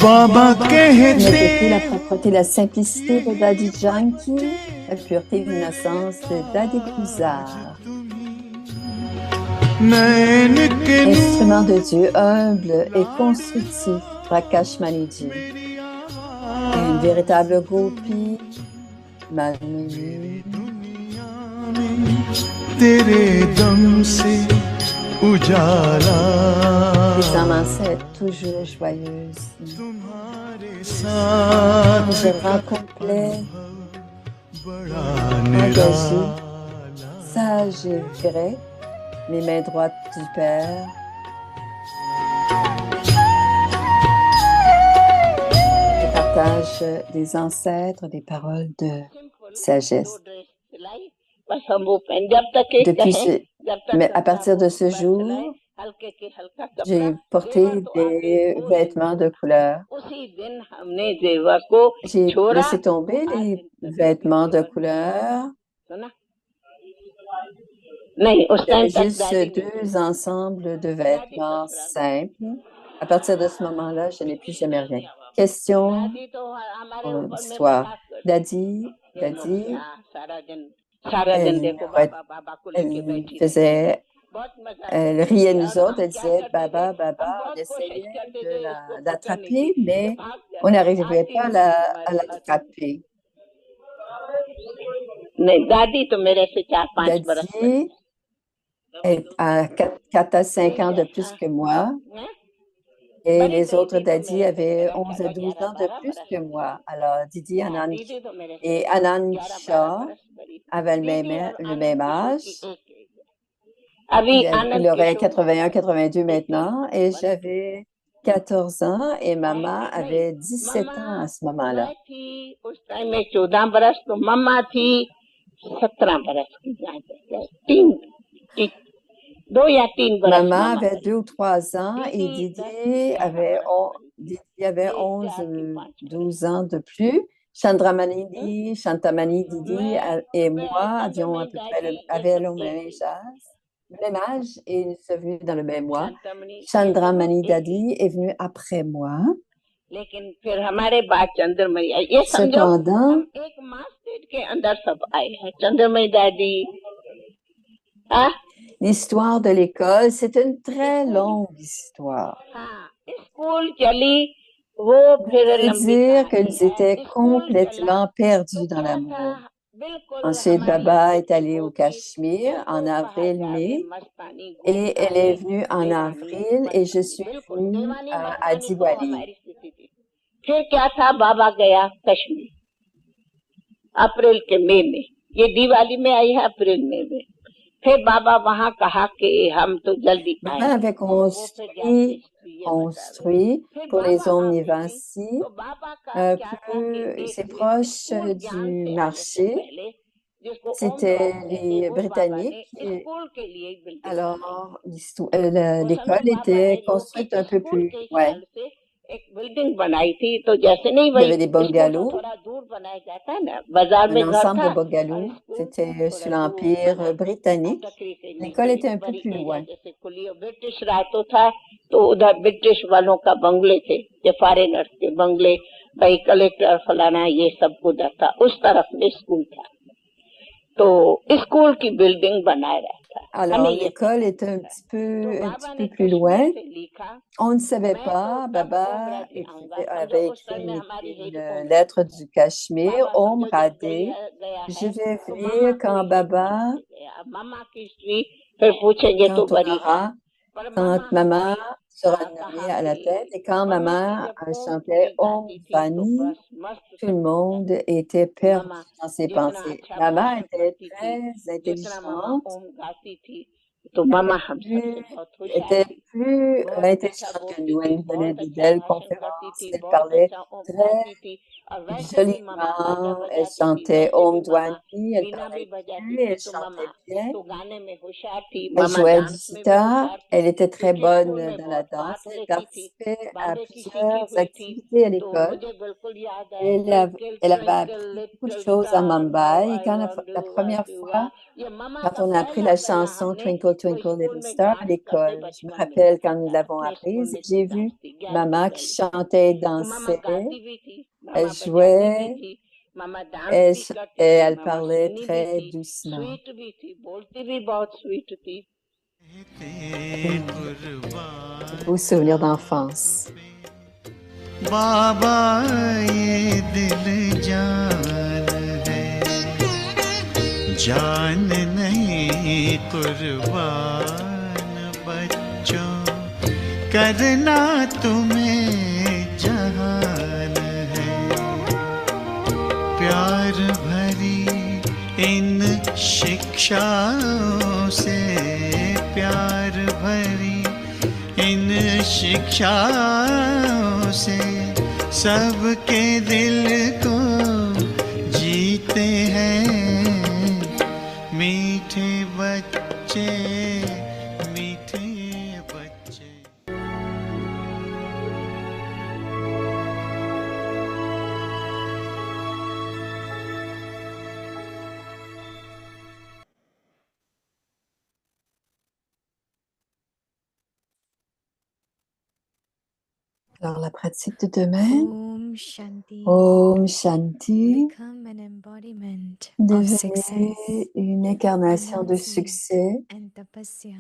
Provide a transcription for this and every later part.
बाबा Ce कहते n'était plus la propreté, la simplicité de Daddy Yankee, la pureté et l'innocence de Daddy Kuzar. नैन के Instrument de Dieu humble et constructif, Prakash Maniji. Une véritable gopi, malmenue. तेरे दम से उजाला Les âmes ancêtres toujours joyeuses. तुम्हारे साथ Dans un rang complet, बड़ा engagé, निराला sage et vrai, les mains droites du Père. Je partage des ancêtres, des paroles de sagesse. Mais à partir de ce jour, j'ai porté des vêtements de couleur. J'ai laissé tomber les vêtements de couleur. J'avais juste deux ensembles de vêtements simples. À partir de ce moment-là, je n'ai plus jamais rien. Question, histoire. Daddy, elle faisait, elle riait nous autres, elle disait Baba, Baba, on essayait de l'attraper, mais on n'arrivait pas à l'attraper. Daddy a 4 à 5 ans de plus que moi. Et les autres daddy avaient 11 à 12 ans de plus que moi. Alors, Didi et Anand Shah avaient le même âge. Il aurait 81, 82 maintenant. Et j'avais 14 ans et maman avait 17 ans à ce moment-là. Maman avait 2 ou 3 ans et Didi avait 11, 12 ans de plus. Chantamani Didi et moi avions à peu près avaient le même âge et nous sommes venus dans le même mois. Chandramani Dadi est venu après moi. Cependant, l'histoire de l'école, c'est une très longue histoire. Je veux dire qu'ils étaient complètement perdus dans l'amour. Ensuite, Baba est allée au Cachemire en avril-mai et elle est venue en avril et je suis venue à Diwali. Baba avait construit pour les omnivasi, c'est proche du marché. C'était les Britanniques. Alors, l'école était construite un peu plus loin. Il y avait des bungalows, un ensemble de bungalows. C'était sous l'Empire britannique. L'école était un peu plus loin. Alors, l'école était un petit peu plus loin. On ne savait pas. Baba avait écrit une lettre du Cachemire, Om Radhe. Je vais venir quand Baba, quand maman sera nommée à la tête et quand maman chantait Om Vani, tout le monde était perdu dans ses pensées. Maman était très intelligente. Était plus intelligente que nous. Elle donnait de belles conférences. Elle parlait très joliment. Elle chantait Om Dwani. Elle parlait plus. Elle chantait bien. Elle jouait du sitar. Elle était très bonne dans la danse. Elle participait à plusieurs activités à l'école. Elle avait appris beaucoup de choses à Mumbai. Et quand la première fois, quand on a appris la chanson Twinkle Twinkle Little Star à l'école. Je me rappelle quand nous l'avons apprise, j'ai vu maman qui chantait et dansait, elle jouait, et elle parlait très doucement. कहते कुर्बान Beaux souvenirs d'enfance. बाबा ये दिल जान है जान नहीं कुर्बान बच्चों करना तुम्हें जहान है प्यार भरी इन शिक्षाओं से प्यार भरी इन शिक्षाओं से सबके दिल को जीते हैं मीठे बच्चे मीठे बच्चे Alors, la pratique de demain, Om Shanti. Om Shanti, Become an embodiment of devenez success une incarnation de Renunciate. succès, and tapasya.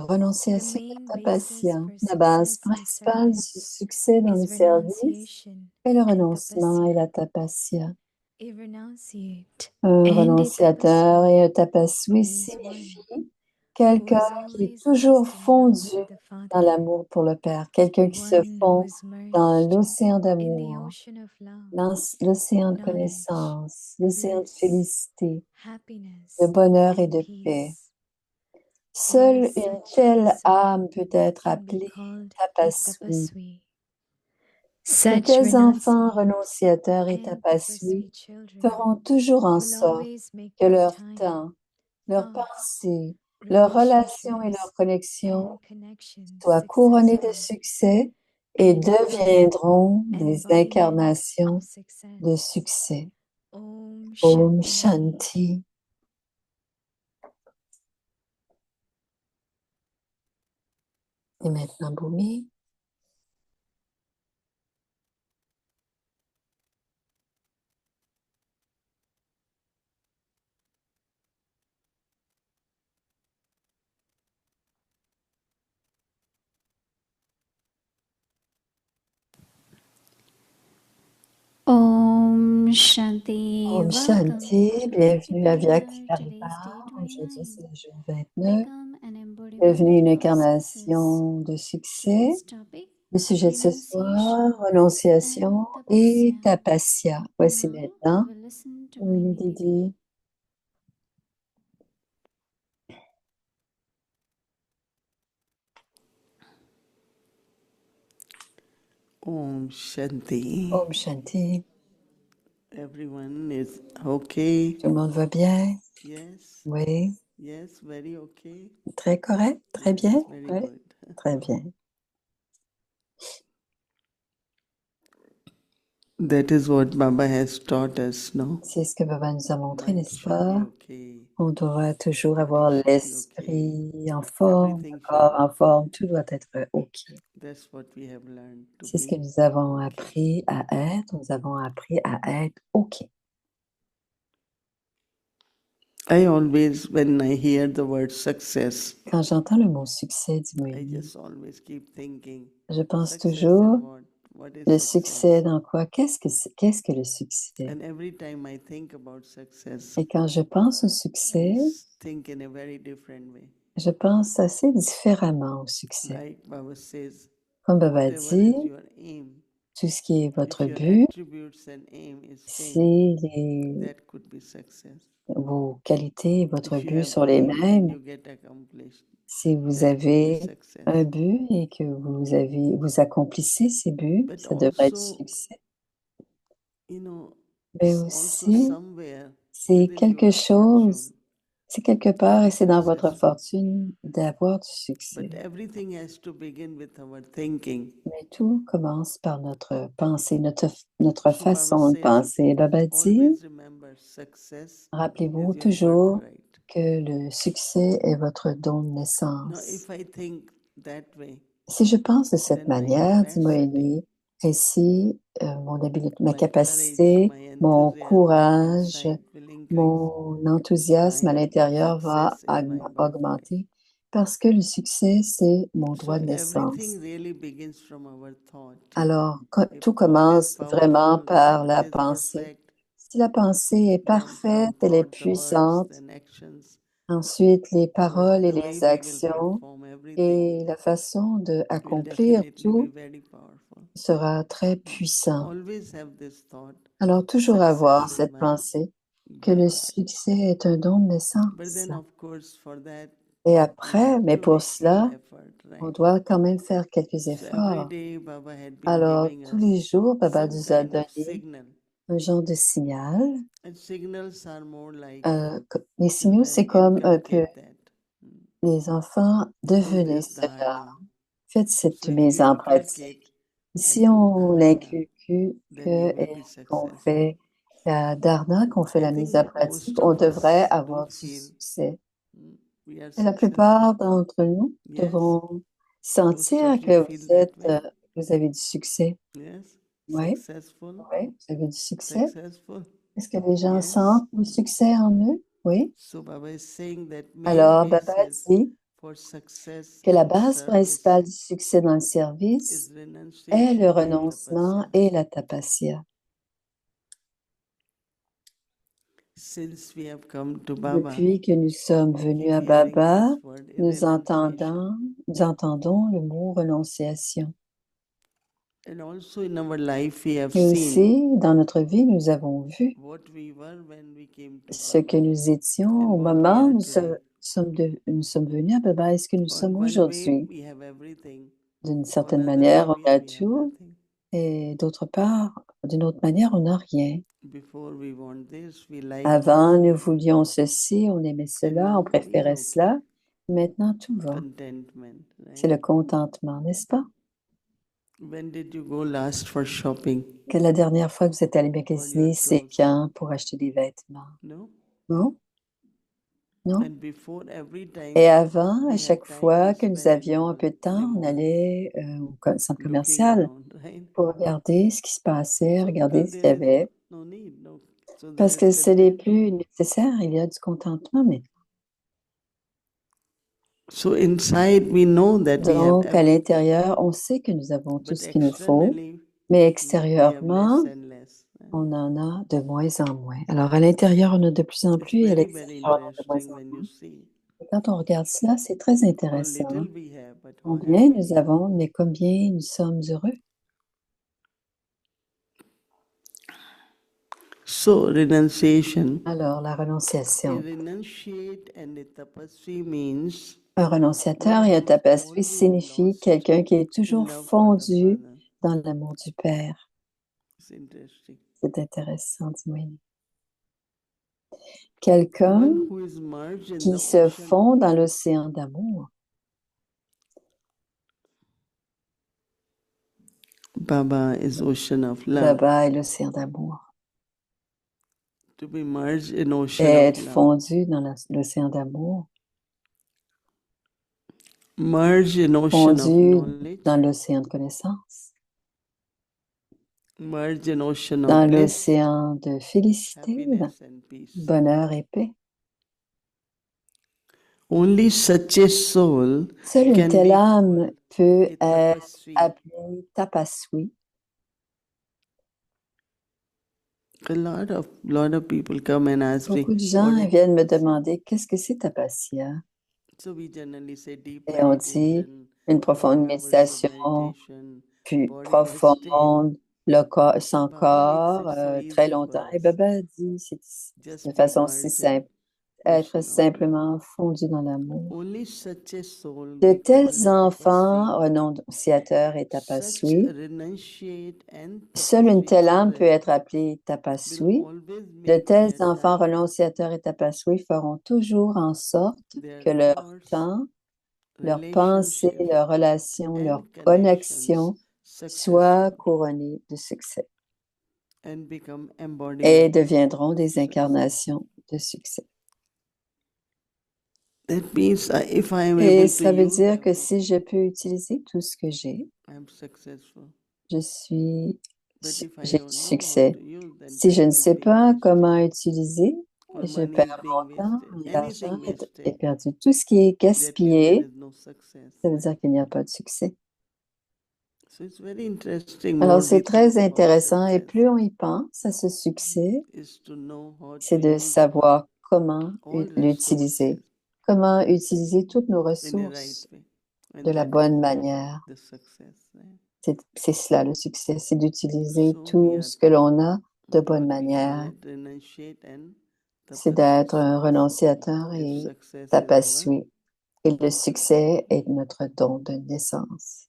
renoncez à The ce main tapasya. basis La for base success in principale du service succès dans le is service renunciation est le and renoncement et tapasya. la tapasya. A renunciate Un and a renonciateur et un tapaswi means one signifie who quelqu'un is qui est always toujours lost in love fondu with the dans Father, l'amour pour le Père, quelqu'un qui se one who fond is dans merged l'océan in the d'amour, ocean of love, dans l'océan de knowledge, connaissance, l'océan de bliss, félicité, happiness, de bonheur et and de paix. peace. Seule Only une such telle person âme peut être can be appelée called a tapaswi. tapaswi. De Such tels enfants renunciate renonciateurs et and tapaswi tapaswi children feront toujours en will sorte always make que their leur time, temps, leur thought, pensée, leur relation et leur relationships, connexion and connections soient couronnées de successful succès et and become deviendront des embodiments incarnations of de success. succès. Om Om Shanti. Shanti. Et maintenant, Bhumi. Om Shanti. Om Welcome Shanti. to Bienvenue à Vipassana. Vyakti Today's day Aujourd'hui, 29. c'est le jour 29. Become an Devenue une embodiment of success. incarnation de succès. Today's topic, Le sujet de ce soir, renunciation renonciation and et tapasya. tapasya. Voici Now, maintenant, we will listen to Bhumi Mani Didi. Didi. Om Shanti. Om Shanti. Everyone is okay? Tout le monde va bien? Yes? Oui. Yes, very okay? Très correct? Très Yes, bien? very Oui. good. Très bien. That is what Baba has taught us, no? C'est ce que Baba nous a montré, Mind n'est-ce should pas? be okay. On doit toujours Body avoir should be l'esprit en forme, Everything le should corps be en forme, tout doit être OK. That's what we have learned to C'est ce que be. nous avons appris à être. Nous avons appris à être OK. I always, when I hear the word success, Quand j'entends le mot succès du I Moïse, just always keep thinking, je pense success toujours in what? What is le success? succès dans quoi? Qu'est-ce que le succès? And every time I think about success, Et quand je pense au I succès, think in a very different way. je pense assez différemment au succès. Like Baba says, Comme Baba whatever dit, is your aim, tout ce qui est if votre your but, attributes and aim is same, si that could be success. vos qualités et votre If you but have sont les aim and mêmes, you get accomplished, si vous that could be avez success. un but et que vous accomplissez ces buts, But ça devrait être also, succès. you know, Mais also aussi, somewhere c'est within quelque your chose, fortune c'est quelque to part be et c'est dans votre successful. fortune d'avoir du succès. But everything has to begin with our thinking. Mais tout commence par notre pensée, notre So Baba façon de says, penser. Baba dit, always remember success rappelez-vous is your toujours birthright. que le succès est votre don de Now, naissance. if I think that way, Si je pense de cette then my manière, dit capacity, Moeni, ainsi mon habileté, ma my capacité, courage, my mon enthusiasm courage, inside will increase. mon enthousiasme à My l'intérieur va success is my birthright. augmenter parce que le succès, c'est mon So droit de naissance. everything really begins from our thought. Alors, If tout thought is commence vraiment powerful, par thought la is pensée. perfect, Si la pensée est then parfaite, from elle est thought, the words, puissante, then actions, ensuite les our, paroles et the way les we will actions perform everything et la façon will d'accomplir definitely be tout very powerful. sera très So puissant. always have this thought, Alors, toujours success avoir is cette my pensée que le birthright. succès est un don de But naissance. then, of course, for that, Et we après, have mais to pour make some cela, effort, on right? doit quand même faire quelques So every efforts. day, Baba had been Alors, giving tous les us jours, Baba some nous a kind of donné signal. un genre de signal. And signals are more like Les signaux, c'est children, comme un peu inculcate that. les enfants, Do devenez this cela. dharana. Faites cette So if mise you en inculcate pratique. and Si do on dharana, l'inculque then you will be qu'on successful. fait la dharna, qu'on fait I la mise en think pratique, most on of devrait us do avoir du feel succès. we are Et la successful. plupart d'entre nous Yes, devront most sentir of you que feel vous that êtes, way. vous avez du succès. Yes, Oui, successful, oui, vous avez du succès. successful. Est-ce que les gens Yes. sentent le succès en eux? Oui. So Baba is saying that main Alors, Baba basis dit for success que la in base service principale du succès dans le is service est renunciation le and renoncement tapasya. et la tapasya. Since we have come to Baba, Depuis que nous sommes we venus keep à hearing Baba, this word nous renunciation. entendons le mot renonciation. And also in our life we have Et seen aussi, dans notre vie, nous avons vu what we were when we came to ce que Baba nous étions and au what we moment are où nous today. nous sommes venus à Baba et ce que nous On sommes one way aujourd'hui. we have everything, D'une on certaine another manière, way on a we have tout, nothing. et d'autre part, d'une autre manière, on n'a rien. Before we want this, we like Avant, this, nous voulions ceci, on aimait and cela, now on we préférait are okay. cela. Maintenant, tout va. Contentment, C'est le right? contentement, n'est-ce pas? When did you go last for shopping Que la dernière fois que vous êtes allé for your magasiner, c'est clothes? quand pour acheter des vêtements? No? Non? Non? And before every time Et avant, à we chaque had time fois to que nous spend in avions un the peu de temps, on mall, allait au centre looking commercial around, right? pour regarder ce qui se passait, So regarder because ce qu'il y there is avait. no need, no. So there Parce is que ce n'est content. plus nécessaire, il y a du contentement maintenant. So inside we know that we have Donc, à everything, l'intérieur, on sait que nous avons tout but ce qu'il nous faut, externally mais we have extérieurement, less and less. on en a de moins en moins. Alors, à l'intérieur, on a de plus en It's plus et à very, very l'extérieur, on a de moins interesting en when moins. you see Et quand on regarde cela, c'est très how intéressant. little we have, but how Combien happy nous we are. avons, mais combien nous sommes heureux. So renunciation, Alors, la a renonciation. renunciate and a tapasvi means Un renonciateur one et un who is tapasvi always signifie lost quelqu'un qui est in toujours love for the fondu Father. dans l'amour du Père. It's interesting. C'est intéressant, dis-moi. Quelqu'un One who is merged in qui the se ocean fond dans l'océan d'amour. Baba is ocean of love. Baba est l'océan d'amour. To be merged in Et ocean être of love. fondu dans l'océan d'amour, Merge in ocean of fondu knowledge. dans l'océan de connaissance, Merge in ocean dans of bliss, l'océan de félicité, happiness and peace. bonheur et paix. Only such a soul Seule une can telle be âme called peut a être tapasvi. appelée tapaswi. A lot of people come and ask me, Beaucoup de what gens is viennent me tapasya? demander qu'est-ce que c'est tapasya. So we generally say deep Et on dit meditation, une profonde 12 hours of méditation, meditation, puis body resting. profonde, sans Baba makes corps, it so très easy for longtemps. Et us. Baba dit c'est de Just be façon si merged in simple, être ocean of love. simplement fondu dans l'amour. Only such a soul De we call tels a enfants tapasvi. renonciateurs et Such tapaswi, renunciate and seule une tapasvi telle âme peut children être appelée will tapaswi. always De make tels their enfants time, renonciateurs et tapaswi feront toujours en sorte their que leur thoughts, temps, leurs pensées, relationships, leurs relations, leurs and connections connexions soient successful couronnées de succès and become et embodiment deviendront of des success. incarnations de succès. That means if I am Et able to ça veut use dire que everything, si je peux utiliser tout ce que j'ai, I'm successful. je suis, But if I j'ai du don't know how succès. to use, then Si je time ne is sais being pas wasted, comment utiliser, or je money is perds being mon temps wasted, et l'argent anything est wasted. perdu. Tout ce qui est That means there gaspillé, is no success. ça veut dire qu'il n'y a pas de succès. So it's very interesting. Alors, More c'est we très think about intéressant et success, plus on y pense à ce succès, is to know how c'est to de use savoir comment all l'utiliser, resources comment utiliser toutes nos in a right ressources way. And de la that bonne is manière. the success, right? C'est cela le succès, c'est d'utiliser So we tout are ce que l'on a de bonne what we call manière. it renunciate and C'est d'être tapasya. un renonciateur If et success is our, tapassui. Et le succès est notre don de naissance.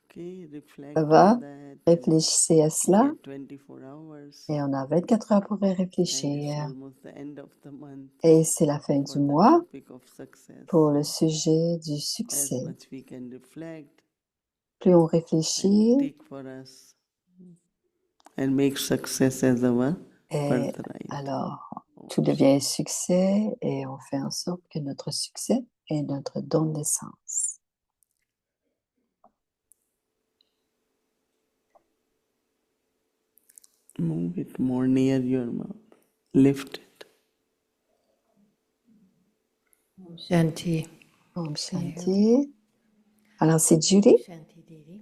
okay, reflect Ça va? on that and Réfléchissez à we cela get 24 hours et on a 24 heures pour y and it's réfléchir. almost the end of the month Et c'est la fin for du the mois topic of success. pour le sujet du As succès. much we can reflect Plus on and réfléchit, take for us and make success as our et birthright. alors tout devient succès et on fait en sorte que notre succès est notre don de naissance. Move it more near your mouth. Lift it. Shanti. Om Shanti. Alors c'est Judy. Shanti Didi.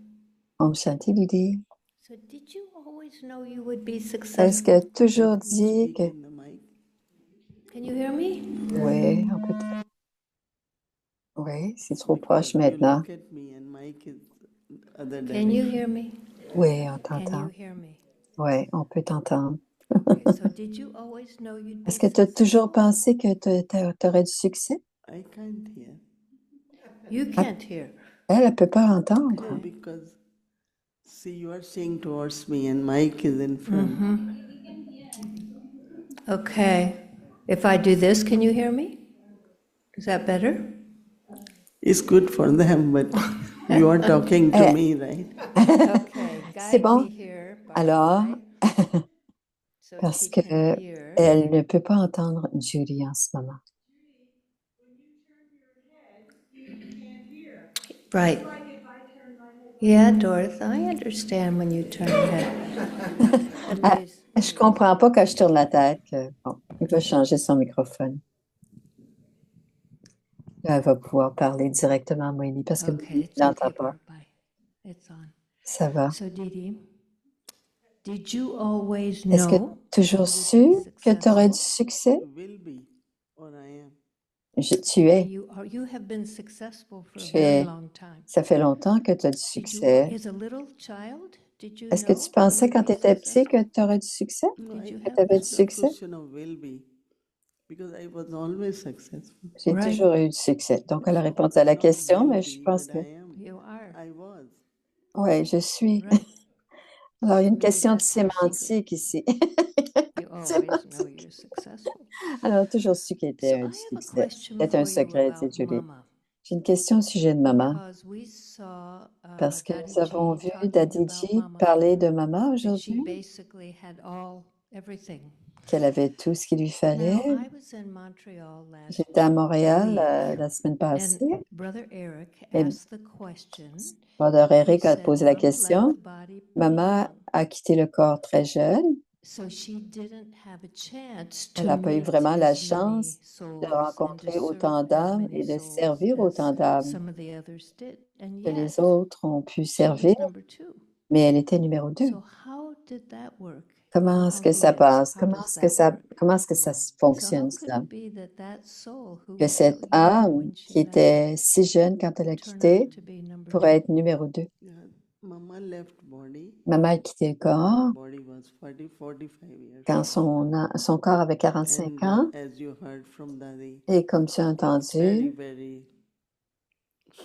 Om Shanti Didi. So did you always know you would be Est-ce successful? que toujours dit Speak que in the mic. Can you hear me? oui, on peut. Oui, c'est trop proche Because you maintenant. look at me and mic is other Can you direction. hear me? Oui, on Can you t'entend. hear me? Oui, on peut t'entendre. Okay, so did you always know you'd be Est-ce que tu as toujours successful? pensé que tu aurais du succès? I can't hear. You can't hear. Elle ne peut pas entendre. No, because see, you are saying towards me and mic is in front. Okay. If I do this, can you hear me? Is that better? It's good for them, but you are talking to me, right? Okay. C'est Guide bon. me here. by Alors, side, so parce she que can hear. elle ne peut pas entendre Judy en ce moment. Right. Yeah, Dorothy, I understand when you turn your head. Anyways, Je comprends pas quand je tourne la tête que, bon, il va changer son microphone. Là, elle va pouvoir parler directement à Moïni parce que okay, Moïni it's n'entend okay, pas. Bye. It's on. Ça va. So, Didi, did you always Est-ce que know tu as toujours su que tu aurais du succès? Will be, or I am. Tu es. you have been successful for a Tu very es. long time? Ça fait longtemps que tu as du Did you, succès. as a little child, did you Est-ce que know tu pensais you'd quand be tu étais petit successful? que tu aurais du succès? No, Did you Que have tu avais that? du it's a succès? question of will be, because I was always successful. J'ai Right. toujours eu du succès. Donc, elle a So, répondu à la not question, will mais je be, pense but que I am. You are. I was. oui, je suis. Right. Alors, il y a une Maybe question de that's your secret. sémantique ici. You always know Sémantique. you're successful. Elle a toujours su qu'elle était So un I have a succès. question C'était un for you secret, about c'est Julie. Mama. J'ai une question au sujet de maman, Because we saw parce que Daddy nous avons G vu talking Daddy about G Mama, parler de maman that she aujourd'hui, basically had everything. qu'elle avait tout ce qu'il lui Now, fallait. I was in Montreal last J'étais à Montréal week, la semaine passée and Brother Eric et asked the question. Brother He Eric a said, posé la Mama left question. the body pretty Maman young, a quitté le corps très jeune. so she didn't have a chance Elle to n'a pas eu meet vraiment la as many chance de souls and to rencontrer autant serve as d'âmes many et de souls servir autant as d'âmes some of the others did. And que les yet, autres ont pu she servir, was number 2. mais elle était numéro 2. So how did that work? Comment How, est-ce que ça Liz, passe? how Comment does est-ce que that ça, work? comment est-ce que ça So how fonctionne, could cela? it be that that soul who Que was so cette young âme when she qui left était si jeune quand elle a would turn quitté out to be number 2? pourrait être numéro 2. Yeah. Mama left body. Maman a quitté le corps Body was 45 years quand old. son corps avait 45 And ans. as you heard from Daddy, Et comme tu as very, entendu, very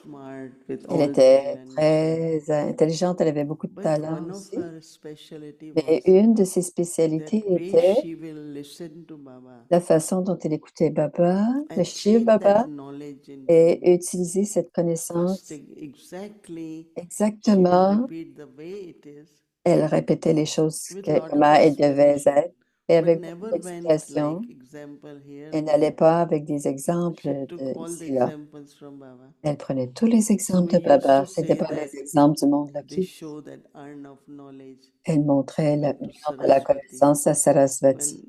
smart with elle all était talent. très intelligente, elle avait beaucoup de But talent one of aussi. her specialty Mais was une de ses that spécialités way était she will listen to Baba la façon dont elle écoutait Baba, le and Shiv take that Baba, knowledge into et utiliser cette connaissance first exactly. She will exactement. repeat the way it is Elle répétait les choses with lot comment of elles devaient explanation. être, et but avec beaucoup never went d'excitation, like example here. elle n'allait pas avec des exemples She took de all the ici là. examples from Baba. Elle prenait tous les exemples we de used Baba. to C'était say pas that des exemples du monde They logique. show that urn of knowledge Elle montrait le to lion de la Saraswati. connaissance à Sarasvati.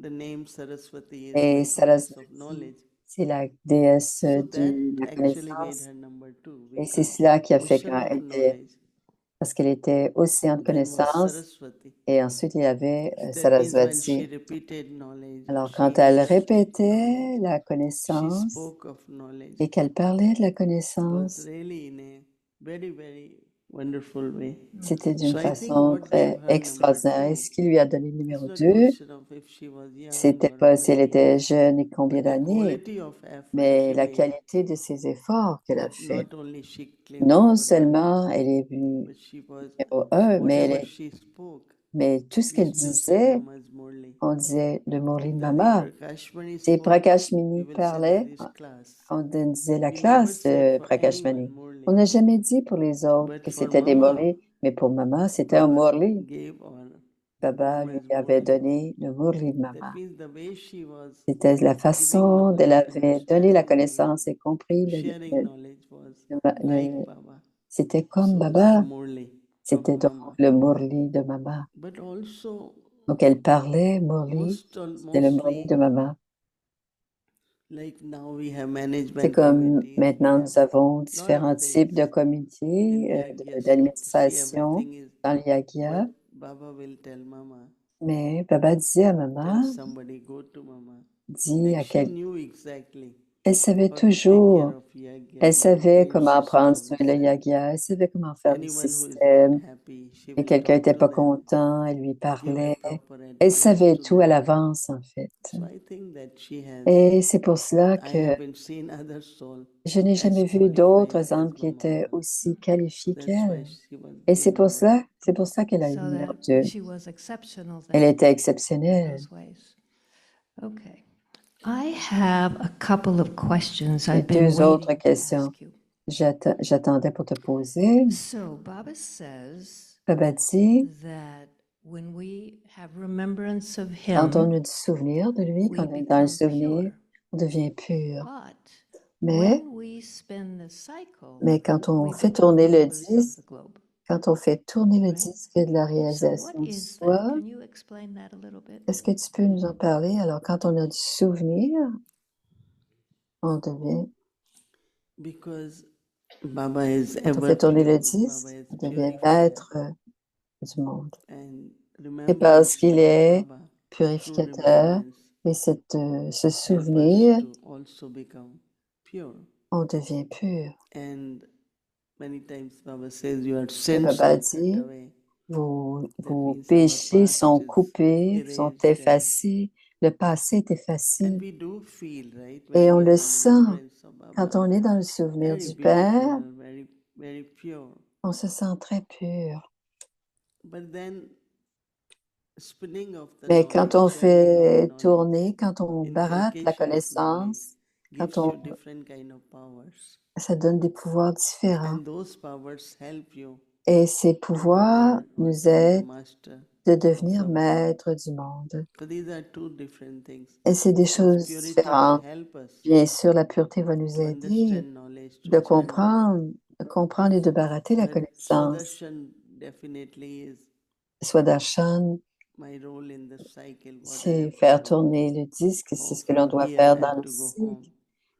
The name Saraswati is Et the goddess of Sarasvati, knowledge. c'est la déesse So de that la actually made connaissance. her number 2 Et c'est because cela qui a fait ocean quand of elle était, knowledge. parce qu'elle était océan de Then was connaissance. Saraswati. Et ensuite, il y avait That means when she Sarasvati. repeated knowledge, Alors, she quand elle used répétait la she connaissance spoke of knowledge. et qu'elle parlait de la It was connaissance, really in a very, very wonderful way. c'était So d'une I think façon what gave très her number extraordinaire. Et 2 ce qui lui a donné le is numéro not 2, question of if she was young c'était or pas si elle maybe, était jeune et combien but the d'années, quality of effort mais she la made, qualité de ses efforts qu'elle a that fait. not only she claimed Non number 1, seulement elle est venue but she was, numéro 1, whatever she spoke, mais tout ce we qu'elle used to say disait, Mama's Murli. on disait le Murli de If Daddy Mama. Prakashmani Si spoke, Prakashmani we will say parlait, Daddy's class. on disait la We never classe said de for Prakashmani. anyone On Murli, n'a jamais dit pour les autres but que for c'était des Mama, Murlis, mais pour Maman, c'était un Baba Murli. gave her Baba lui Mama's avait Murli. donné le Murli de That Maman. means the way she was C'était la giving façon dont elle knowledge, avait donné la understanding connaissance et compris knowledge, sharing le- knowledge was le- like le- Baba. c'était comme So it's the Baba. Murli of C'était donc Mama. le Murli de Maman. But also, Donc elle parlait Murli, c'était le Murli de mostly, Maman. like now we have C'est management comme committees, we maintenant have nous avons lot différents of types de things in comités Yagya. So see, d'administration everything is, dans le Yagya. but Baba will tell Mama, Mais Baba disait à tell Maman, somebody, go to Mama. dit à Like she quel... knew exactly Elle savait how to take toujours, care of Yagya, elle how to savait create comment prendre soin systems, le and Yagya, elle savait comment faire des anyone who is not systèmes. happy, she Et will quelqu'un talk n'était to pas them, content, elle lui give a parlait. proper Elle advice savait to tout à them. l'avance, en fait. So I think that she has, Et c'est pour cela I que haven't seen other soul je n'ai as jamais vu qualified d'autres as âmes qui Mama étaient was. aussi qualifiées That's why qu'elle. she was Et given number 2. c'est pour ça qu'elle a eu So le numéro that 2. she was exceptional Elle then était in exceptionnelle. those ways. Okay. I have a couple of questions J'ai I've been deux autres waiting to questions. ask you. J'attendais pour te poser. So Baba says Baba dit, that when we have remembrance of quand on him, a du souvenir de lui, we quand on est dans le become souvenir, pure. on devient pur. But Mais, when we spin the cycle, quand on we fait become tourner le rulers of disque, the globe. quand on fait tourner le Right? disque de la So what réalisation du is that? soi, Can you explain that a little bit? est-ce que tu peux nous en parler? Alors, quand on a du souvenir, on devient, Because Baba is quand on ever fait tourner le pure, disque, Baba is on devient purified. maître du monde. And Et remembrance parce qu'il of est Baba, true purificateur, remembrance, et ce help us souvenir, to also become pure. on devient pur. And many times Baba says your Et sins Baba are cut dit, away. vos That vos means our péchés past sont is coupés, sont erased, and effacés, le passé est effacé. we do feel, right, Et when on we le are in sent remembrance of quand Baba, on est dans le souvenir very du Père, beautiful, very, very pure. on se sent très pur. But then spinning of the Mais quand knowledge, on churning of fait knowledge, tourner, quand on barathe la inculcation of knowledge connaissance, quand gives on, you different kind of powers. ça donne des pouvoirs différents. And those powers help you Et ces to pouvoirs govern or nous to be the aident master de of devenir the world. maîtres du monde. So these are two different things. Et c'est des Yes, choses purity will différentes. help us Bien sûr, la pureté va nous to aider understand knowledge, to de channel. comprendre et de barater la But connaissance. Swadarshan definitely is Swadarshana, my role in the cycle, what I c'est have to faire do. tourner le disque, c'est Oh, ce que l'on from doit here faire I dans have le to go cycle. home.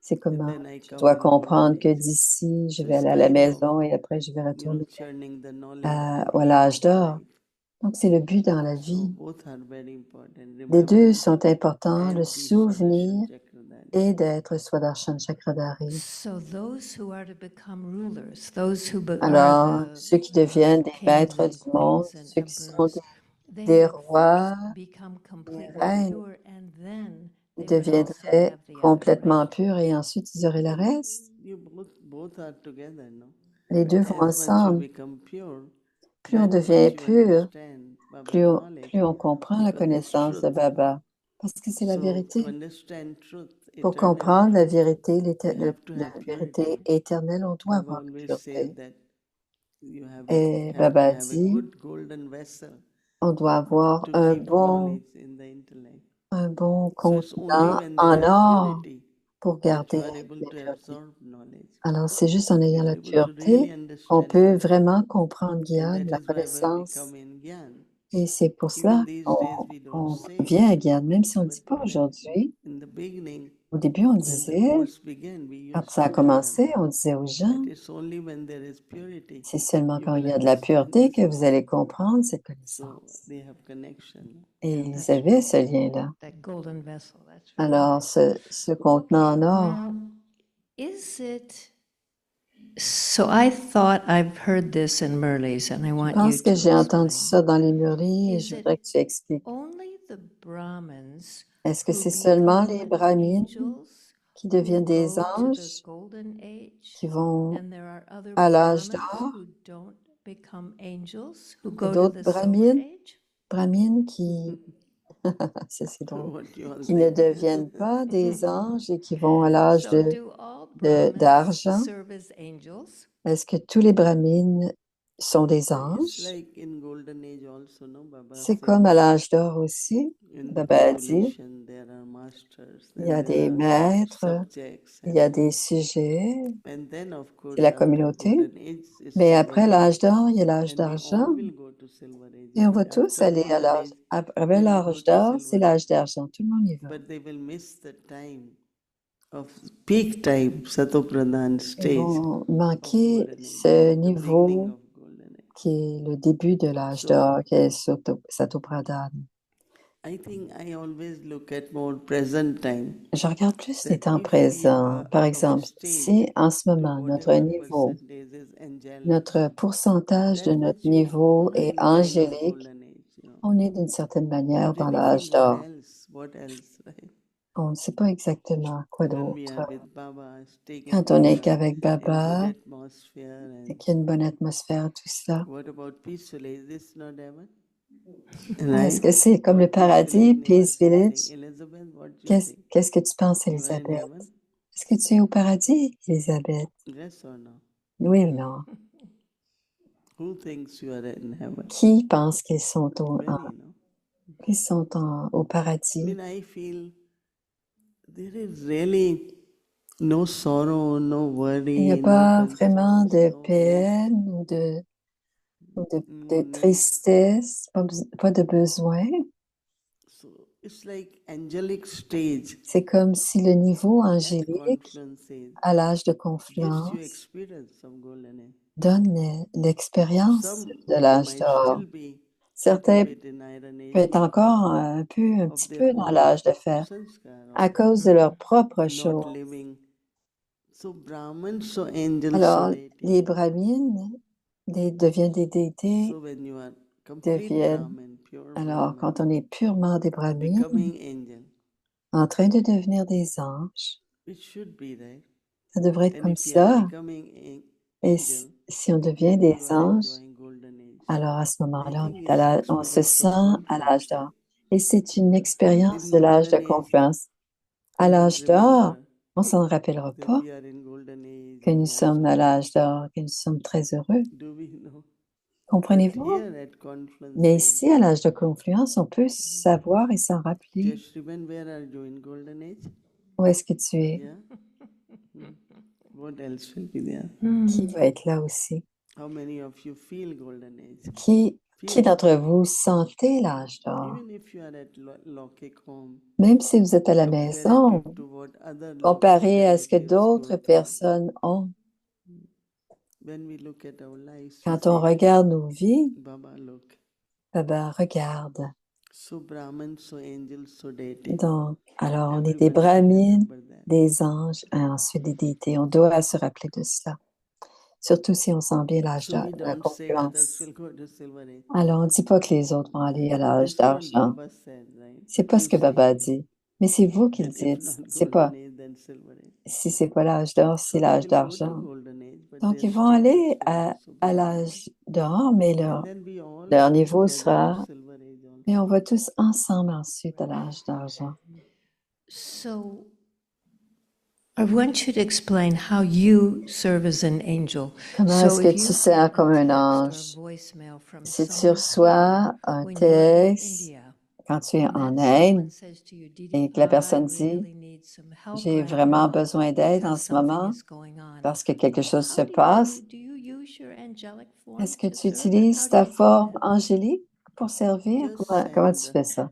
C'est And comment then I tu come dois home comprendre que always. d'ici, je So vais it's aller à la kind of, maison et après je vais retourner churning the knowledge à and l'âge the d'or. life. Donc, c'est le but dans la So vie. both are very important. Les deux Remembrance sont importants, and le be souvenir Swadarshan Chakradhari. et d'être Swadarshana Chakradhari. So those who are to become rulers, those who Alors, are ceux qui deviennent des kings maîtres and du monde, queens and ceux qui sont emperors, they des would rois, first become des completely reines, pure, and then ils they would also deviendraient have the others, complètement right? purs et ensuite ils auraient le reste. You both are together, no? Les deux vont As much you ensemble. become pure, Plus on that devient much you pur, understand Baba's plus knowledge on comprend la because it's connaissance de truth. Baba. Parce que c'est la So to vérité. understand truth, Pour eternal comprendre la truth, vérité, you have to la have vérité purity. éternelle, on doit Baba avoir la always says pureté. that you Et have to Baba have a dit, good golden vessel on doit avoir to un keep bon, knowledge in the intellect. un bon So it's only contenant when en there is or purity pour that you garder are able les to puretés. absorb knowledge. Alors, c'est juste en You ayant are la able to really pureté qu'on understand peut knowledge. vraiment comprendre And Gyan, that la is why when we connaissance. come in Gyan, Et c'est pour even cela these days qu'on we don't qu'on say, vient à Gyan, même si on ne but dit pas when aujourd'hui. in the beginning, Au début, on when the disait, course began, we quand used ça a to tell them commencé, on disait aux gens, that it's only when there is purity c'est seulement you quand il will y a de la understand pureté this que vous knowledge. allez comprendre cette So connaissance. they have connection. Et Yeah, ils that's avaient ce lien-là. that golden vessel. That's really Alors, nice. ce contenant en or, Now, is it? So I thought I've heard this in Murley's, and I je want you pense que to j'ai entendu explain. ça dans les murlis et Is je it voudrais que tu expliques. only the Brahmins Est-ce que who c'est seulement les become brahmines angels qui who deviennent des go to the anges, golden age, qui vont and there are other à l'âge Brahmins d'or, who don't become angels, who et go to d'autres the silver age? brahmines qui, ça c'est drôle, What you are qui ne saying. deviennent pas des anges et qui vont à l'âge So do all Brahmins d'argent. serve as angels? Est-ce que tous les brahmines sont des It's anges? like in golden age also, no? Baba C'est said, comme à l'âge d'or aussi. in the Baba a dit, population there are masters, il y a then there des are maîtres, subjects, il y a and des sujets, and then of c'est course la after communauté. golden age is Mais silver après age, l'âge d'or, il y a l'âge and we all d'argent. will go to silver age. Et on va And tous after aller à golden l'âge. age, Après we will go l'âge to d'or, c'est silver l'âge age. d'argent. Tout le monde y va. But they will miss the time of peak time, Satopradhan Ils stage vont of manquer golden age, ce that is the beginning niveau of golden age. qui est le début de l'âge So d'or, qui est Satopradhan. I think I always look at more present time. Je regarde plus les That temps if we présents. are Par our exemple, stage si en ce to moment, notre whatever niveau, percentage is angelic, notre pourcentage de that notre much you niveau are est in kind of angélique, golden age, you know. on est d'une certaine manière But dans if l'âge anything d'or. else, what else, right? On ne sait pas exactement quoi When we d'autre. are with Baba, taking Quand on est Baba qu'avec in good Baba atmosphere, et and qu'il y a une bonne atmosphère, tout ça. what about peaceful? Is this not heaven? Est-ce Right? que c'est comme le What peaceful paradis, is Peace saying? Village? Elizabeth, what do you Qu'est-ce think? qu'est-ce que tu penses, You are in Elisabeth? heaven? Est-ce que tu es au paradis, Elisabeth? Yes or no? Oui ou non? Who thinks you are in heaven? Qui pense qu'ils sont Many, no? au I paradis? mean, I feel there is really no sorrow, no Il n'y a worry, no pas vraiment concerns, de no grief, peine ou de no need. tristesse, pas de besoin. So it's like angelic stage C'est comme si le niveau at angélique confluence age à l'âge de gives you confluence experience of golden age. donne l'expérience Some de l'âge might d'or. still be little Certains bit in iron age peuvent être encore un of petit their peu dans own l'âge de fer sanskar, à of cause de leur propre not chose. living. So Brahman, so angel, so Alors, deity. les brahmines deviennent des déités, So when you are complete deviennent, Brahman, pure alors Brahman, quand on est purement des brahmines, becoming angel, en train de devenir des anges, it should be, right? ça devrait être And comme if you are ça. becoming Et angel, si on it devient means des you are anges, enjoying golden age. alors à ce I moment-là, think it's an on se experience sent of à l'âge confluence. d'or. Et c'est une In expérience de l'âge de golden age, confiance. À we don't l'âge d'or, remember on s'en rappellera that pas we are in golden age que and nous we are sommes so à happy. l'âge d'or, que nous sommes très heureux. Do we know? But Comprenez-vous? here at confluence Mais age, ici, à l'âge de confluence, on peut savoir et s'en rappeler. Jeshriban, where are you in golden age? Où est-ce que tu es? Yeah. Hmm. What else will be there? Qui va être là aussi? How many of you feel golden age? Qui Feel it. d'entre vous sentez l'âge d'or? Even if you are at Lokik home, Même si vous êtes à la maison, comparative to what other comparé à ce que relatives d'autres go through, personnes ont. when we look at our lives, we Quand on say, regarde nos vies, Baba, look. Baba, regarde. So Brahman, so angel, so deity. Donc, alors on est des Everyone should brahmines, remember that. des anges et ensuite des déités. On doit se rappeler de cela. Surtout si on sent bien l'âge So we de la don't say others confluence. will go to silver age. Alors, on ne dit pas que les autres vont aller à l'âge That's what d'argent. Baba said, right? C'est pas ce You que say Baba a dit. Mais c'est vous qui le that if dites. not C'est pas, golden age, then silver age. si c'est pas l'âge d'or, So c'est they l'âge will go to d'argent. golden age, but Donc, their ils vont stage aller will also be à golden. l'âge d'or, mais And then we all leur go niveau together to sera, silver age also. mais on va tous ensemble ensuite à l'âge d'argent. So I want you to explain how you serve as an angel. Comment So est-ce que if tu you sers get a comme un text or a ange? voicemail from Si tu someone reçois here un when you're in texte India, quand tu es and en that someone Inde says to you, et Didi, que la I personne dit, really need some help j'ai right vraiment now besoin d'aide en because ce something moment is going on. parce que quelque chose se How passe, do you use your angelic form est-ce que to tu serve, and utilises how do ta you do forme that? angélique pour servir? Just Comment tu send fais ça?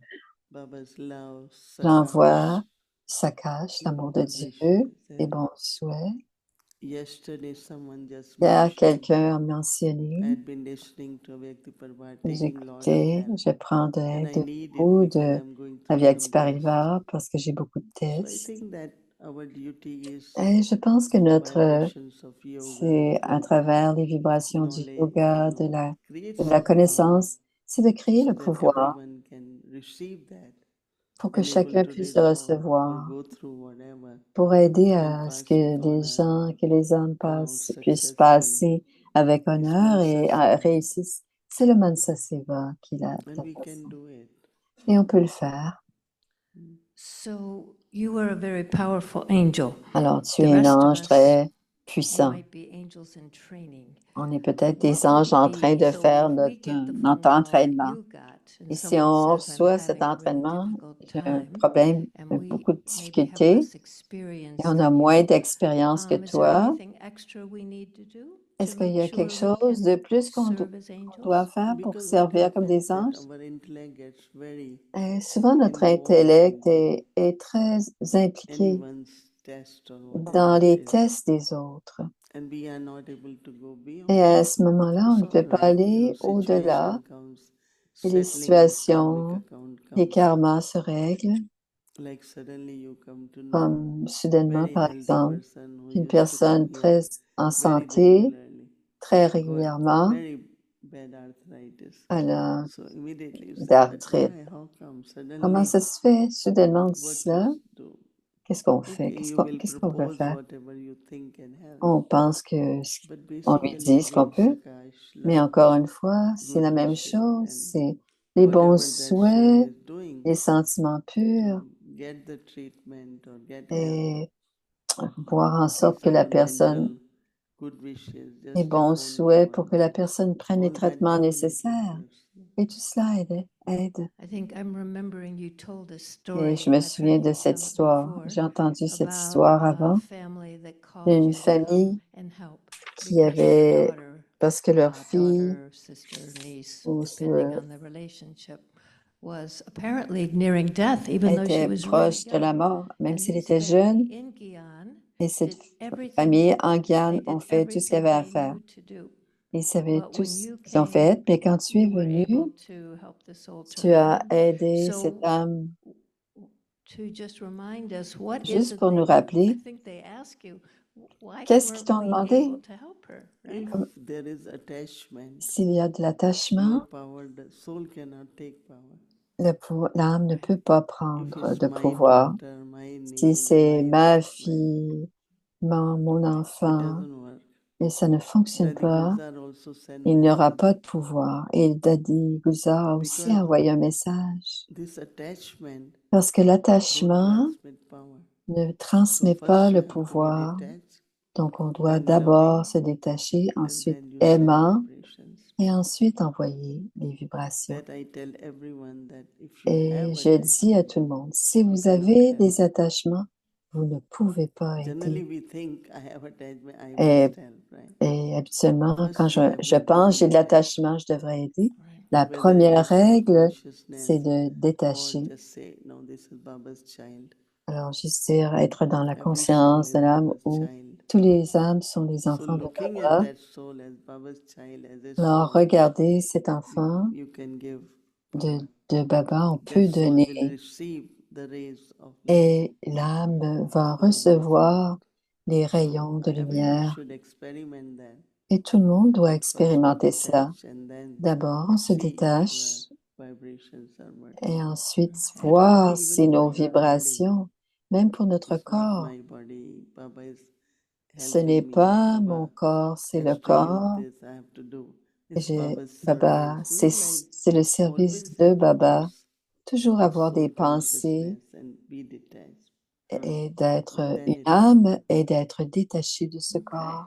Baba's love, J'envoie Sakash, Sakash, l'amour de good Dieu, wishes. et bons souhaits. Yesterday, someone just Hier, mentioned, quelqu'un a I mentionné, had been listening to Vyakti Parvar, taking lot of j'écoutais, help, je prends de and I l'aide need it beaucoup because de I'm going la through Vyakti some tests. Parivar parce que j'ai beaucoup de So I tests. think that our duty is Et je pense que notre, vibrations of yoga, c'est à travers les vibrations du knowledge, yoga, de create la some power connaissance, c'est de créer so le that pouvoir everyone can receive that pour que and able chacun to puisse le resolve or recevoir, go through whatever pour aider and à ce pass que with les honor, gens, que les hommes come out puissent successfully. passer avec This honneur et Mansa Seva, réussissent. C'est le Mansa Seva qui l'a and we can do it. et on peut le faire. So you are a very powerful angel. Alors, tu The es un rest of ange us, très we puissant. might be angels in training. On est peut-être What des anges would en it train be? de So faire if we notre get the phone call entraînement. you got, and Et si someone on says, I'm reçoit cet having a really entraînement, difficult il y a un time, problème, and beaucoup de we maybe have difficultés, less et experience on a than moins you, d'expérience que is there toi, anything extra we need to do est-ce to qu'il y make a quelque sure we chose de can plus qu'on serve as doit angels? faire pour Because what servir comme happens des that anges? our intellect gets very Souvent, notre involved intellect into est très impliqué anyone's test or dans whatever it les is, tests des autres. and we are not able to go beyond. Et à ce moment-là, on ne It's peut all pas right, aller au-delà situation comes, et les settling karmic situations, account les comes. karmas se règlent. Like suddenly you come to know Comme soudainement, very par healthy exemple, person who une used to personne come here très en very santé, regularly très got régulièrement, very bad arthritis. elle a So immediately you say, but d'arthrite. why? How come Comment suddenly? ça se fait? Soudainement, on dit What cela. to do? Qu'est-ce qu'on fait? Okay, you will Qu'est-ce qu'on peut propose faire? whatever you think can help. On pense que But on lui basically dit ce qu'on give peut, Sakash mais love, encore une fois, c'est good la même wishes, chose. and C'est les bons whatever that soul souhaits, is doing, les sentiments purs get the treatment or get help. et voir en sorte If que la our personne mental good wishes, les just a bons phone souhaits call, pour que la personne prenne les all that traitements definitely nécessaires. helps. Et tout cela aide. I think I'm remembering you told a Et story. je me I've souviens heard de you cette tell it histoire. before J'ai entendu cette about histoire a avant family that called d'une you to come famille and help qui because their avait, daughter, parce que leur fille daughter, sister, niece, ou, depending on the relationship, was apparently nearing death, even though she était was really proche de la young. mort, même And s'il this était jeune. family in Guyana Et cette did everything. famille en They Guyane ont did fait tout ce qu'il y everything avait à they faire. knew to do. Ils savaient But tout when ce you qu'ils ont came, fait, mais quand tu es you were venu, able to help the soul tu turn as around. aidé cette So âme to just remind us, what is juste it pour nous I rappeler think they ask you, why qu'est-ce qu'ils weren't t'ont we demandé. able to help her, right? If there is attachment, S'il y a de no l'attachement, power, the soul cannot take power. l'âme ne peut pas If prendre it's de my pouvoir. daughter, my Si niece, c'est my ma wife, fille, mon it enfant, doesn't work. et ça ne fonctionne Daddy pas, Gulzar also sent il n'y aura message pas de pouvoir. Et Daddy Guzar a aussi because envoyé un message. this attachment Parce que don't l'attachement transmit power. ne So transmet first pas you le have to be pouvoir. detached, Donc, on doit then d'abord loving, se détacher, and ensuite then you send aimant, vibrations. et ensuite envoyer les vibrations. That I tell everyone that if you Et have je dis à attachment, tout le monde, si you vous cannot avez help. des attachements, vous ne pouvez pas Generally, aider. we think I have attachment, I Et, must help, right? et habituellement, quand First, you have je to pense j'ai de detach. l'attachement, je devrais aider. Right. La Whether it première is soul règle, c'est consciousness de or détacher. just say, no, this is Baba's child. Alors, juste dire, être dans la Every soul conscience is de l'âme Baba's où child. tous les âmes sont les So enfants de looking at Baba. that soul as Baba's child, as a Alors, soul, regardez cet enfant you can give de, power. de Baba, on That peut soul will donner. receive the rays of love Et l'âme va of the Holy recevoir les Spirit. rayons de Everyone lumière. should experiment that. Et tout le monde doit First you expérimenter cela. detach and then D'abord, on se see if your détache vibrations are working. et ensuite Okay. It could voir be si even for nos your body. vibrations, même pour notre It's not corps, my body. Baba is ce n'est helping me. pas mon Baba corps, c'est le has to use corps. this. I have to do. Et It's Baba's Baba, service. No, like c'est le always service de have Baba. thoughts Toujours of avoir soul des pensées consciousness and be detached. et d'être une âme et d'être détaché de ce corps.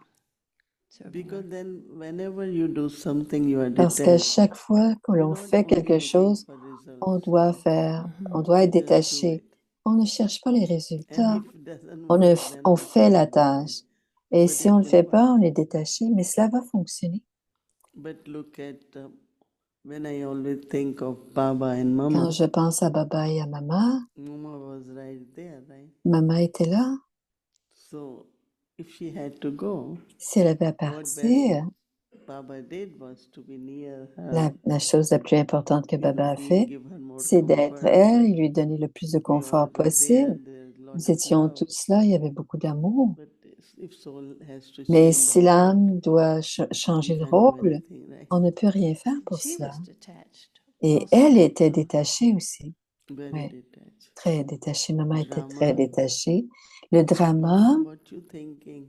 Because then whenever you do something, you are Parce qu'à detached. chaque fois que You're l'on not fait only quelque looking chose, for results. on doit être Just do détaché. it. On ne cherche pas les And résultats, if it doesn't on, work, then on also fait la you're tâche. detached. Et But si it on ne le will fait work. pas, on est détaché, mais cela va fonctionner. But look at when I always think of Baba and Quand Mama. je pense à Baba et à Mama, Mama was right there, right? Maman était là. So if she had to go, Si elle avait à what best partir, Baba did was to be near her. la chose la plus importante que Baba a fait, Give her more c'est d'être comfort. elle, lui donner le plus de We all confort were there. possible. There's a lot Nous of étions love. tous là, il y avait beaucoup d'amour. But if soul has to Mais change si the l'âme doit changer you de can't do rôle, anything, right? on ne peut rien faire pour She cela. was detached. Et Also. elle était détachée aussi. Very Ouais, detached. très détachée. Maman était très Drama. détachée. Le Baba, drama, what you thinking?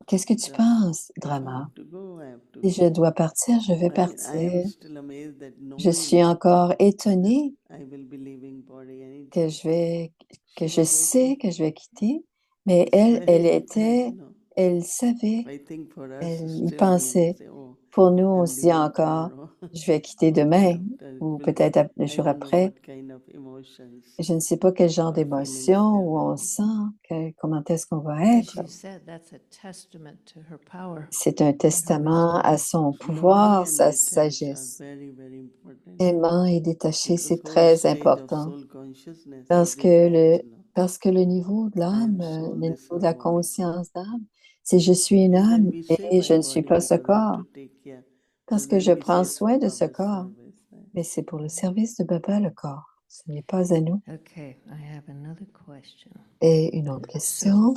qu'est-ce que tu Drama. penses, If I drama? have to go, I have to Si je go. dois partir, je vais I am partir. still amazed that Je suis knowing encore étonnée I will be leaving body anytime. que She je was sais also que je vais quitter, mais elle very detached, était, no? elle savait, I think for us, elle y still we pensait. say, oh, Pour nous, on I'm se dit leaving encore, tomorrow. je vais quitter Or day demain after. It ou will, peut-être le I jour don't know après. what kind of emotions Je ne sais pas quel genre or feelings d'émotion there où will on be. sent, comment est-ce qu'on va As être. you said, that's a testament to her power C'est un and her testament wisdom. à son Knowing pouvoir, and sa detached are sagesse. very, very important. Aimant et détaché, Because c'est whole très stage of important soul consciousness parce is que detached. No? parce que le niveau de I am l'âme, soul, le this niveau de is la body. conscience d'âme, c'est je suis une And then âme we say et je my ne suis body pas ce because I have corps to take care. parce But que then je we say prends it's for soin de ce Baba's corps, service. Right? mais c'est pour le service de Baba le corps. Ce n'est pas à nous. Okay, I have another question. Et une autre So, question.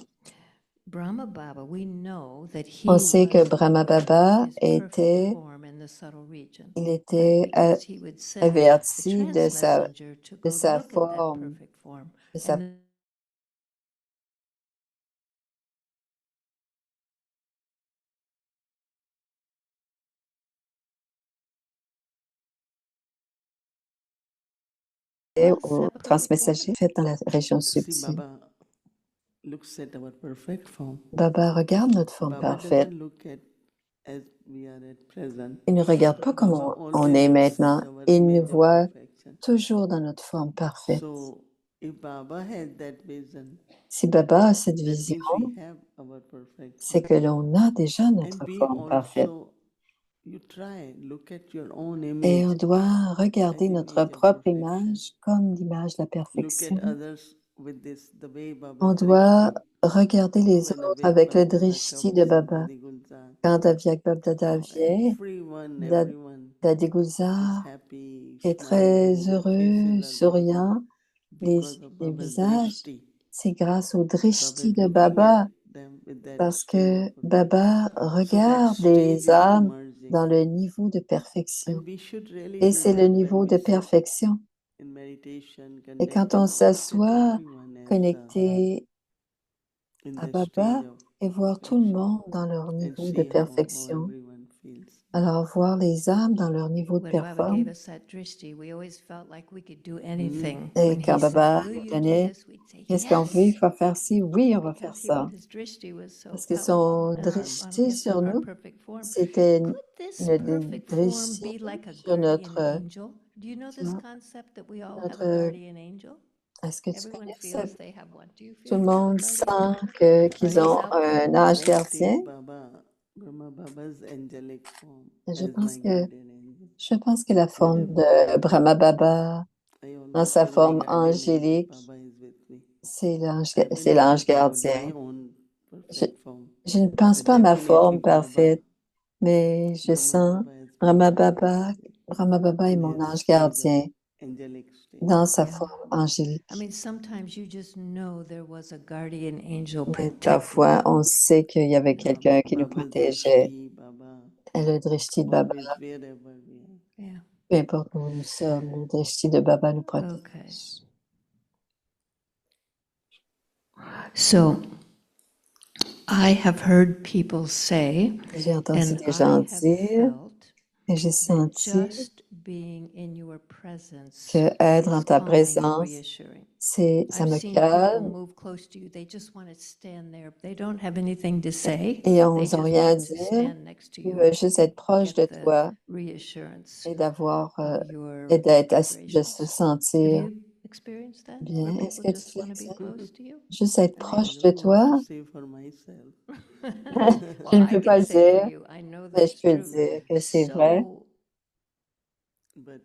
Brahma Baba, we know that he On sait que was Brahma aware Baba of his perfect était, form in the subtle region, il right? était Because he would send a averti trance messenger to de go sa look at that forme, perfect form. de sa And au transmessager fait dans la région See, subtile. Baba looks at our perfect form. Baba regarde notre forme Baba parfaite. doesn't look at as we are at present. Il ne regarde pas comme Baba on always est looks maintenant. at our Il nous image of voit perfection. toujours dans notre forme parfaite. So if Baba has that vision, Si Baba a cette that vision, means we have our perfect c'est form. que l'on a déjà And notre we forme parfaite. also, you try, look at your own Et image on doit as regarder image notre of propre perfection. image comme l'image de la Look at perfection. others with this, the way Baba On doit drishti. regarder You know, les when a autres big avec le Baba Dada drishti comes de in Baba. Dadi Gunjan, Quand Avyak Babdada vient, everyone Dadi is Gulzar happy, est très smiling, their heureux, faces are souriant, les, because of les Baba's visages. drishti. C'est grâce au Baba drishti is de looking Baba, at them with that parce stage que of perfection. Baba So that regarde stage les is âmes emerging. dans le niveau de perfection. And we should really Et do c'est le that when niveau de we sit perfection. in meditation, Et quand connected, on look at s'assoit everyone as connecté in à that stage Baba of et voir tout le perfection monde dans leur and niveau de see how perfection, everyone feels. alors voir les âmes dans leur niveau de when Baba gave performance. us that drishti, we always felt like we could do anything. Et When quand he said, Baba "Will nous you do donnait, this?" we'd say, qu'est-ce qu'on veut, il "Yes," faut faire ci, oui, on va faire because ça. his drishti was so Parce que felt son on drishti his sur our nous, perfect form. c'était Could this le perfect form drishti be like a sur guardian angel? Do you know this sur concept that we all have a notre, guardian angel? est-ce que tu Everyone connais ça? feels they have one. Do you Tout feel le you have a monde guardian sent angel? qu'ils Or ont help them? un ange I gardien. take Brahma Baba's angelic form Je as pense my que, guardian angel. je pense que la forme Wherever I de go, Brahma Baba, I dans always sa say my forme guardian angel angélique, Baba is with me. c'est I will c'est not l'ange talk about my gardien. own Je, perfect form, je ne pense but pas à ma definitely forme Baba, parfaite, mais je Brahma sens Baba is my Brahma guardian Baba, Brahma Baba est in mon his ange stage of gardien angelic stage. dans sa Yeah. forme angélique. I mean, sometimes you just know there was a guardian angel Mais protecting parfois, you. on sait qu'il y avait quelqu'un qui nous Baba's protégeait. drishti, Baba, Et le drishti de Baba, always wherever we are. Yeah. peu importe où nous sommes, le drishti de Baba nous Okay. protège. So I have heard people say, J'ai entendu and des I gens have dire, felt et j'ai that senti just being in your presence que être is en ta calming and présence, reassuring. Ça I've me seen people calme move close to you. They just want to stand there. They don't have anything to say. et ils They n'ont just rien à want to dire. stand next to Ils you veulent juste être proches de get the toi reassurance et d'avoir of your et de se vibrations. Have sentir you experienced that? bien. Where Est-ce people que tu just fais want to be ça? close to you? Juste être I mean, I proche de don't want toi? to say for myself. well, Je ne I peux pas can le say for dire, you, I know mais je that's peux true. dire que c'est vrai. So, But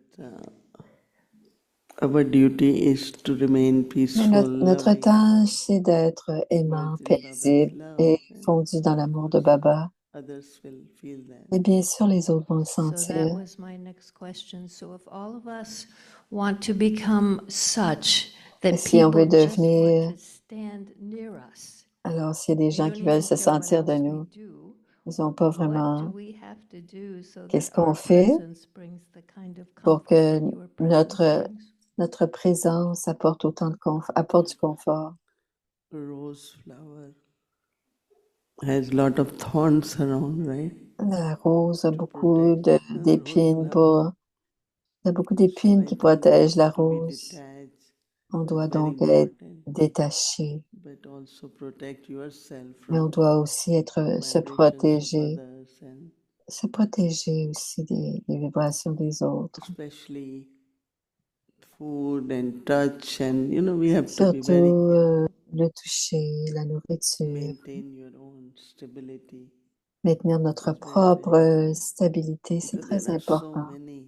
our duty is to remain Mais peaceful, notre loving, tâche, c'est d'être aimant, within Baba's paisible love, et and fondu dans l'amour de Baba. others will feel that. Et bien sûr, les autres vont le so that sentir. was my next question. So if all of us want to become such Et that si on people veut just want devenir, to stand near us, alors s'il y a des they gens don't qui veulent even se care what sentir de else we nous, do, ils n'ont pas what do vraiment we have to do so qu'est-ce that qu'on our fait presence brings the kind of pour comfort que that your presence brings? notre présence apporte autant de apporte du confort. A rose flower has lot of thorns around, right? La rose a To beaucoup protect the rose d'épines flower. il y a beaucoup So d'épines I qui think protègent la to be rose. detached On doit is very donc être important, détaché, but also protect yourself mais on from doit aussi se vibrations of others, and se protéger aussi des vibrations des autres. especially food and touch, and we have to be Surtout very careful. le toucher, la nourriture, Maintain your own stability. maintenir notre It's very, very propre stabilité, c'est because très there are so important. many.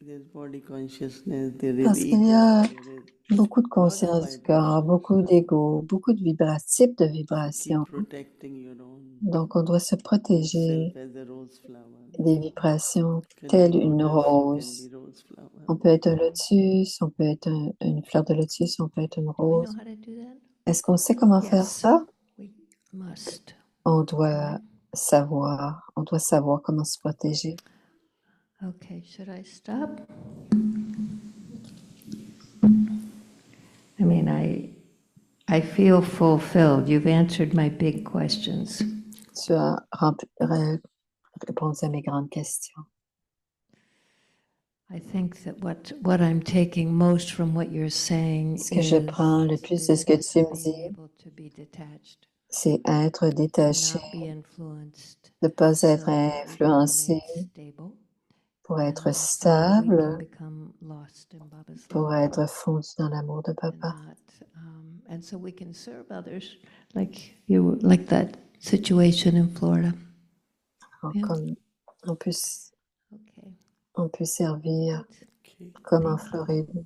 There's body consciousness, there is Parce qu'il y ego, a there is beaucoup de lot of conscience du corps, vibrations. beaucoup d'ego, beaucoup de types de So vibrations. keep protecting your own Donc, on doit se protéger self as a rose flower. des vibrations You can telles be une lotus, you can rose. be rose flower. On peut être un lotus, on peut être une fleur de lotus, on peut être une Do we know rose. how to do that? Est-ce qu'on sait comment faire Yes, ça? we must. On doit savoir comment se protéger. Okay, should I stop? I mean, I feel fulfilled. You've answered my big questions. Tu as répondu à mes grandes questions. I think that what I'm taking most from what you're saying Ce que je prends le plus de ce que tu me dis, able to be detached, c'est être détaché, not be influenced, de ne pas so être that we can influencé, remain stable, pour être and so that we can stable, become lost in Baba's pour love, être fondu dans l'amour de and Papa. not, and so we can serve others like that situation in Florida. Alors, Yeah. comme on peut, Okay. on peut servir Okay. comme en Floride.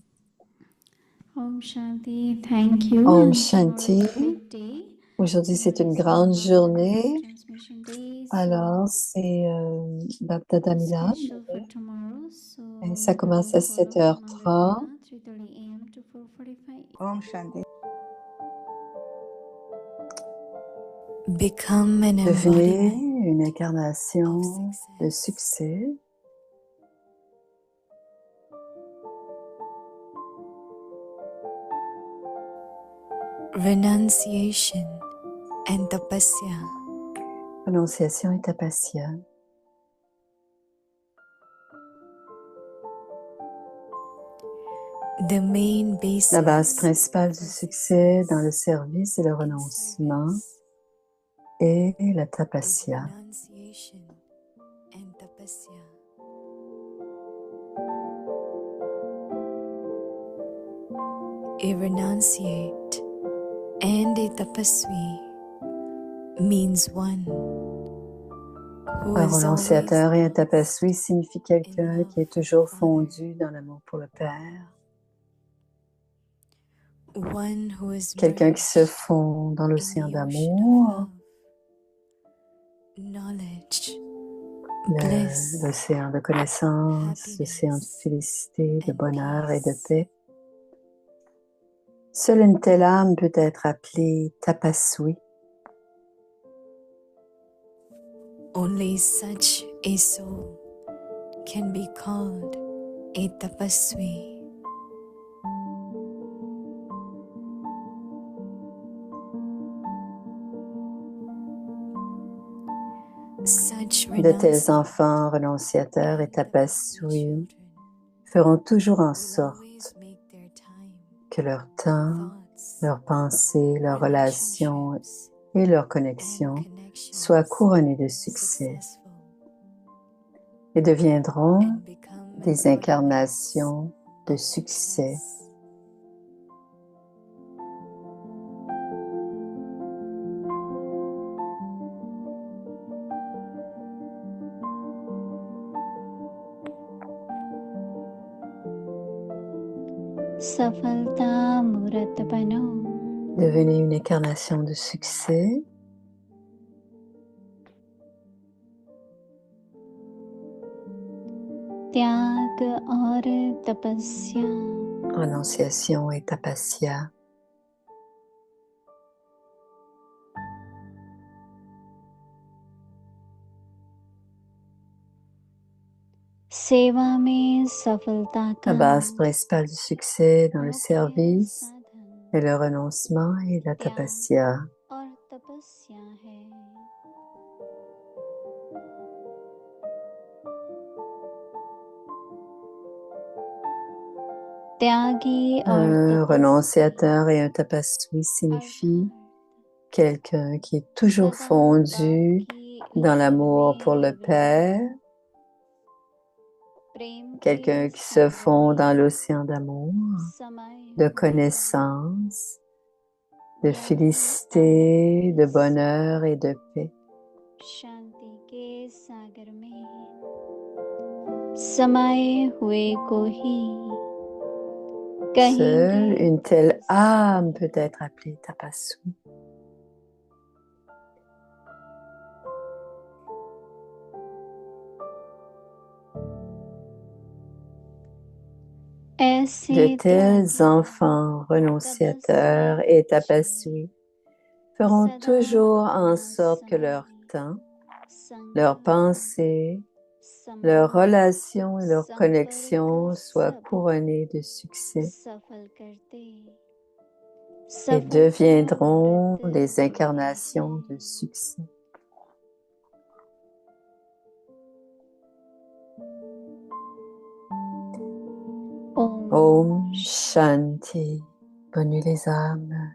Om Shanti, thank you. Om And Shanti. tomorrow is a big day. Aujourd'hui, c'est une Tomorrow grande is Baptada's journée. transmission day. Alors, c'est Baptada Milan. Special for tomorrow. So Et ça commence double à follow 7h30. from 3:30 a.m. to 4:45. Om Shanti. Become an Devenez embodiment une incarnation of de success. succès. Renunciation and tapasya Prononciation et tapasya. the main basis La base principale du succès dans le service et le renoncement est la is tapasya. renunciation and tapasya. A renunciate and a tapaswi means one who Un is renonciateur et un always tapaswi signifie quelqu'un qui est toujours fondu dans l'amour pour le Père. one who is Quelqu'un qui se merged fond dans in l'océan the ocean of d'amour, love, knowledge, bliss, l'océan de connaissance, l'océan de félicité, de and bonheur et de peace. paix. Seule une telle âme peut être appelée tapaswi. Only such a soul can be called a tapaswi. Such De tels enfants renonciateurs et tapaswi feront toujours en sorte que leur temps, thoughts, leurs pensées, leurs relations relationships, et leurs and connexions connections soient couronnés de succès successful et deviendront and become des embodiments incarnations de of succès. success. सफलता मूर्त बनो Devenez une incarnation de succès त्याग और तपस्या renonciation et tapasya. सेवा में सफलता La का base principale du succès dans le मुख्य service साधन est le renoncement et la tapasya. और तपस्या है। त्यागी और Un तपस्वी renonciateur et un tapaswi signifient अर्थात quelqu'un qui est toujours सदा fondu बाप की dans गोद l'amour pour में le Père, प्रेम के quelqu'un qui se सागर fond dans में l'océan d'amour, समाये de हुए connaissance, de ज्ञान, félicité, de bonheur et de paix. शांति के सागर में समाये हुए को ही Seule कहेंगे une telle âme peut être appelée tapaswi. ऐसे De tels त्यागी enfants renonciateurs et tapaswi feront सदा toujours en अपना sorte que leur समय temps, संग leurs pensées, संबंध leurs relations et leurs संपर्क connexions soient सब couronnées de succès सफल करते et सफलता deviendront मूर्त des होते incarnations हैं। de succès. ओम Om Shanti. Bonne nuit les âmes.